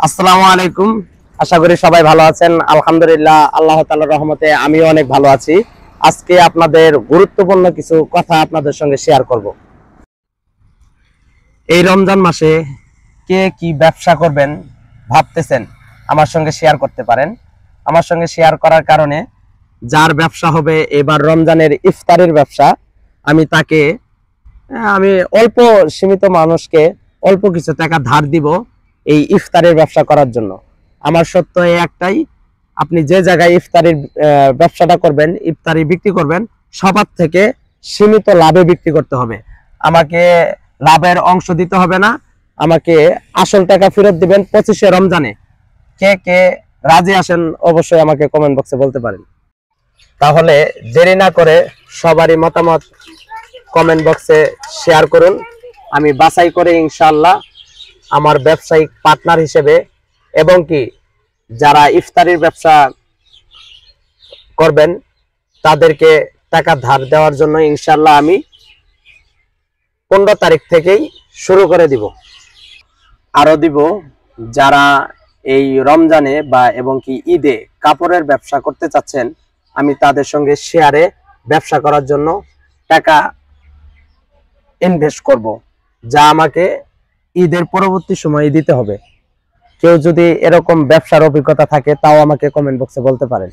আসসালামু আলাইকুম। আশা করি সবাই ভালো আছেন। আলহামদুলিল্লাহ, আল্লাহ তাআলার রহমতে আমিও অনেক ভালো আছি। আজকে আপনাদের গুরুত্বপূর্ণ কিছু কথা আপনাদের সঙ্গে শেয়ার করব। এই রমজান মাসে কে কি ব্যবসা করবেন ভাবতেছেন, আমার সঙ্গে শেয়ার করতে পারেন। আমার সঙ্গে শেয়ার করার কারণে যার ব্যবসা হবে এবার রমজানের ইফতারের ব্যবসা, আমি তাকে আমি অল্প সীমিত মানুষকে অল্প কিছু টাকা ধার দিব এই ইফতারের ব্যবসা করার জন্য। আমার সত্য এই একটাই, আপনি যে জায়গায় ইফতারির ব্যবসাটা করবেন, ইফতারি বিক্রি করবেন, সবার থেকে সীমিত লাভে বিক্রি করতে হবে। আমাকে লাভের অংশ দিতে হবে না, আমাকে আসল টাকা ফেরত দিবেন 25শে রমজানে। কে কে রাজি আসেন অবশ্যই আমাকে কমেন্ট বক্সে বলতে পারেন। তাহলে দেরি না করে সবারই মতামত কমেন্ট বক্সে শেয়ার করুন। আমি বাছাই করে ইনশাআল্লাহ আমার ব্যবসায়িক পার্টনার হিসেবে এবং কি যারা ইফতারির ব্যবসা করবেন তাদেরকে টাকা ধার দেওয়ার জন্য ইনশাআল্লাহ আমি 15 তারিখ থেকেই শুরু করে দিব। আরো দিব যারা এই রমজানে বা এবং কি ঈদে কাপড়ের ব্যবসা করতে চাচ্ছেন, আমি তাদের সঙ্গে শেয়ারে ব্যবসা করার জন্য টাকা ইনভেস্ট করব, যা আমাকে ঈদের পরবর্তী সময়ে দিতে হবে। কেউ যদি এরকম ব্যবসার অভিজ্ঞতা থাকে তাও আমাকে কমেন্ট বক্সে বলতে পারেন।